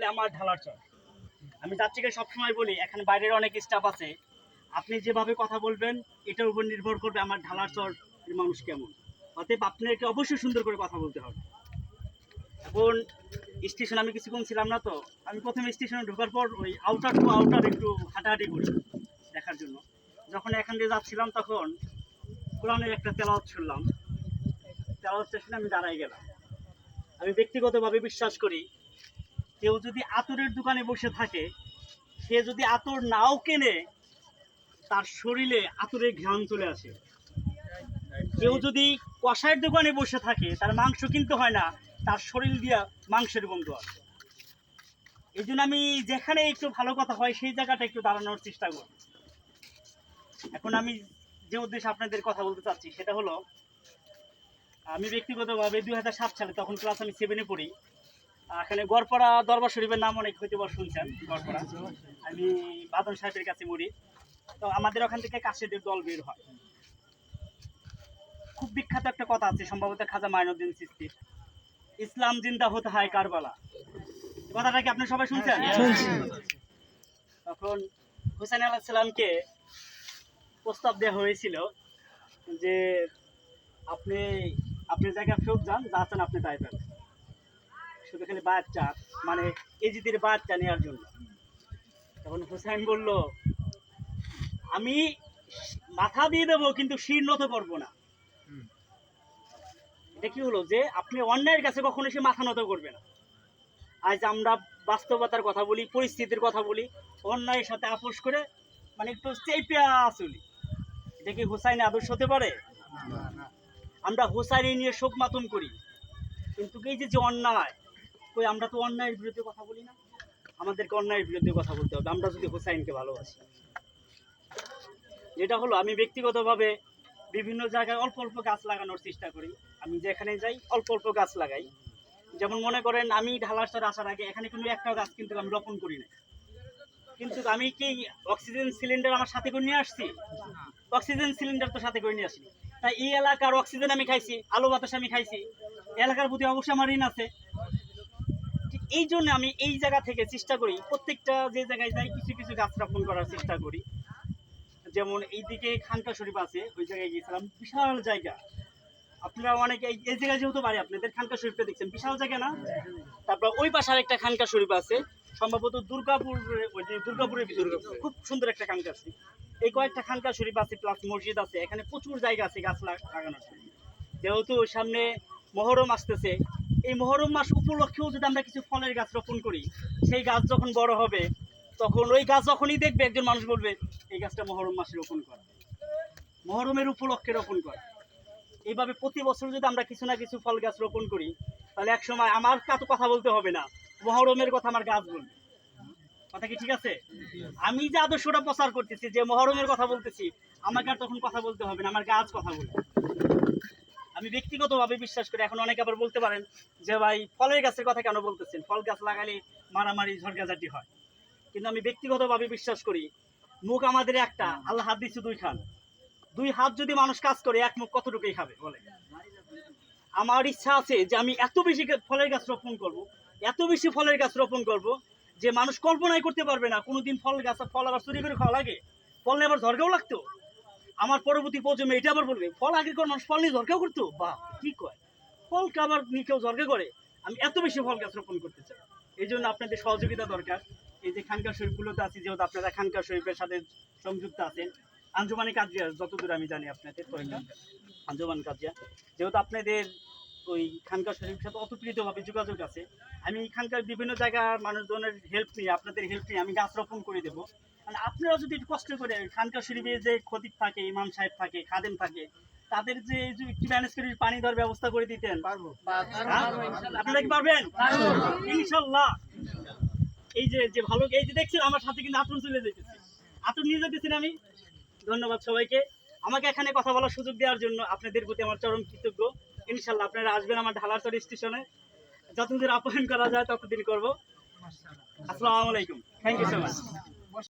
বলি আমার ঢালার চর। আমি যাত্রীকে সবসময় বলি, এখানে বাইরের অনেক স্টাফ আছে, আপনি যেভাবে কথা বলবেন এটার উপর নির্ভর করবে আমার ঢালার চর মানুষ কেমন। অতএব আপনাকে অবশ্যই সুন্দর করে কথা বলতে হবে। এখন স্টেশন আমি কিছুক্ষণ ছিলাম না, তো আমি প্রথমে স্টেশনে ঢোকার পর ওই আউটার টু আউটার একটু হাঁটাহাঁটি করি দেখার জন্য। যখন এখান দিয়ে যাচ্ছিলাম তখন কোরআনের একটা তেলাওয়াত শুনলাম। তেলাওয়াত শুনে আমি দাঁড়াই গেলাম। আমি ব্যক্তিগতভাবে বিশ্বাস করি, কেউ যদি আতরের দোকানে বসে থাকে, সে যদি আতর নাও কেনে, তার শরীরে আতরের ঘ্রাণ চলে আসে। কেউ যদি কষাইয়ের দোকানে বসে থাকে, তার মাংস কিনতে হয় না, তার শরীর দিয়া মাংসের গন্ধ আসে। এই জন্য আমি যেখানে একটু ভালো কথা হয় সেই জায়গাটা একটু দাঁড়ানোর চেষ্টা করি। এখন আমি যে উদ্দেশ্যে আপনাদের কথা বলতে চাচ্ছি সেটা হলো, আমি ব্যক্তিগতভাবে 2007 সালে, তখন ক্লাস আমি 7-এ পড়ি, এখানে গড়পাড়া দরবার শরীফের নাম অনেক হয়তো শুনছেন। গড়পাড়া, আমি বাদন সাহেবের কাছে মরি। তো আমাদের ওখান থেকে কাশেদের দল বের হয়। খুব বিখ্যাত একটা কথা আছে, সম্ভবত খাজা মাইনুদ্দিন চিশতির, ইসলাম জিন্দা হতে হয় কারবালা। কথাটা কি আপনি সবাই শুনছেন? তখন হুসাইন আলাইহিস সালামকে প্রস্তাব দেওয়া হয়েছিল যে আপনি আপনার জায়গায় ফেরত যান, যা চান আপনি তাই পাবেন, শুধু খালি বাচ্চা মানে এজিদের বাচ্চা নেওয়ার জন্য। তখন হুসাইন বলল, আমি মাথা দিয়ে দেবো কিন্তু শির নত করবো না। এটা কি হলো যে আপনি অন্যায়ের কাছে কখনো সে মাথা নত করবে না। আজ আমরা বাস্তবতার কথা বলি, পরিস্থিতির কথা বলি, অন্যায়ের সাথে আপোষ করে মানে একটু চেপে চলি। এটা কি হুসাইনের আদর্শ হতে পারে? আমরা হুসাইন নিয়ে শোক মাতম করি, কিন্তু এই যে অন্যায়, কই আমরা তো অন্যায়ের বিরুদ্ধে কথা বলি না। আমাদেরকে অন্যায়ের বিরুদ্ধে কথা বলতে হবে আমরা যদি হুসাইনকে ভালোবাসি। যেটা হলো, আমি ব্যক্তিগতভাবে বিভিন্ন জায়গায় অল্প অল্প গাছ লাগানোর চেষ্টা করি। আমি যেখানে যাই অল্প অল্প গাছ লাগাই। যেমন মনে করেন, আমি ঢালার চর আসার আগে এখানে কোনো একটা গাছ কিন্তু আমি রোপণ করি না, কিন্তু আমি কি অক্সিজেন সিলিন্ডার আমার সাথে করে নিয়ে আসছি? অক্সিজেন সিলিন্ডার তো সাথে করে নিয়ে আসি। তাই এই এলাকার অক্সিজেন আমি খাইছি, আলো বাতাস আমি খাইছি, এলাকার প্রতি অবশ্যই আমার ঋণ আছে। ঠিক এই জন্য আমি এই জায়গা থেকে চেষ্টা করি, প্রত্যেকটা যে জায়গায় যাই কিছু কিছু গাছ রোপণ করার চেষ্টা করি। যেমন এইদিকে খানকা শরীফ আছে, ওই জায়গায় গিয়েছিলাম, বিশাল জায়গা। আপনারা অনেকে এই জায়গায় যেহেতু বাড়ি, আপনাদের খানকা শরীফটা দেখছেন, বিশাল জায়গা না? তারপর ওই পাশে একটা খানকা শরীফ আছে, সম্ভবত দুর্গাপুর, ওই যে দুর্গাপুরের ভিতরে খুব সুন্দর একটা খানকা শরীফ। এই কয়েকটা খানকা শরীফ আছে, প্লাস মসজিদ আছে, এখানে প্রচুর জায়গা আছে গাছ লাগানোর। যেহেতু সামনে মহরম আসতেছে, এই মহরম মাস উপলক্ষেও যদি আমরা কিছু ফলের গাছ রোপণ করি, সেই গাছ যখন বড় হবে, তখন ওই গাছ যখনই দেখবে একজন মানুষ বলবে এই গাছটা মহরম মাসে রোপণ করা, মহরমের উপলক্ষে রোপণ করা। এইভাবে প্রতি বছর যদি আমরা কিছু না কিছু ফল গাছ রোপণ করি, তাহলে এক সময় আমার তো কথা বলতে হবে না, মহরমের কথা আমার গাছ বলবে। কথা কি ঠিক আছে? আমি যে আদর্শটা প্রচার করতেছি, যে মহরমের কথা বলতেছি, আমাকে আর তখন কথা বলতে হবে না, আমার গাছ কথা বলবে। আমি ব্যক্তিগতভাবে বিশ্বাস করি। এখন অনেকে আবার বলতে পারেন যে ভাই ফলের গাছের কথা কেন বলতেছেন, ফল গাছ লাগালে মারামারি ঝড়গাঝাটি হয়। কিন্তু আমি ব্যক্তিগতভাবে বিশ্বাস করি, মুখ আমাদের একটা, আল্লাহ হাত দিচ্ছে দুই খান, দুই হাত যদি মানুষ কাজ করে এক মুখ কতটুকুই খাবে বলে? আমার ইচ্ছা আছে যে আমি এত বেশি ফলের গাছ রোপণ করব, এত বেশি ফলের গাছ রোপণ করব যে মানুষ কল্পনাই করতে পারবে না কোনোদিন ফল গাছ ফল আবার চুরি করে খাওয়া লাগে, ফল নিয়ে আবার ঝরকাও লাগতো। আমার পরবর্তী প্রজন্ম এটা আবার বলবে ফল আগে কোন মানুষ ফল নিয়ে ঝরকাও করতো, বাহ কি কয়, ফলকে আবার নিয়ে কেউ ঝরকা করে। আমি এত বেশি ফল গাছ রোপণ করতে চাই। এই জন্য আপনাদের সহযোগিতা দরকার। এই যে খানকা শরীফগুলোতে আছি, যেহেতু আপনারা খানকা শরীফের সাথে সংযুক্ত আছেন, আঞ্জুমানি কাজিয়া যতদূর আমি জানি আপনাদের কয়েকটা আঞ্জুমান কাজিয়া, যেহেতু আপনাদের ওই খানকা শরীফের সাথে অতপ্রিতভাবে যোগাযোগ আছে, আমি খানকার বিভিন্ন জায়গার মানুষজনের হেল্প নিয়ে, আপনাদের হেল্প নিয়ে আমি গাছ রোপণ করে দেবো। মানে আপনারা যদি একটু কষ্ট করে খানকা শরীফে যে খতিব থাকে, ইমাম সাহেব থাকে, খাদেম থাকে, তাদের যে একটু ম্যানেজ করে পানি দেওয়ার ব্যবস্থা করে দিতেন, পারবো। আপনারা কি পারবেন? ইনশাল্লাহ। এই যে যে ভালো, এই যে দেখছেন আমার সাথে কিন্তু আতর চলে যেতেছে, আতর নিয়ে যেতেছেন আমি। ধন্যবাদ সবাইকে আমাকে এখানে কথা বলার সুযোগ দেওয়ার জন্য, আপনাদের প্রতি আমার চরম কৃতজ্ঞ। ইনশাল্লাহ আপনারা আসবেন আমার ঢালারচর স্টেশনে, যতদিন আপ্যায়ন করা যায় ততদিন করবো। আসসালামু আলাইকুম, থ্যাংক ইউ সো মাচ।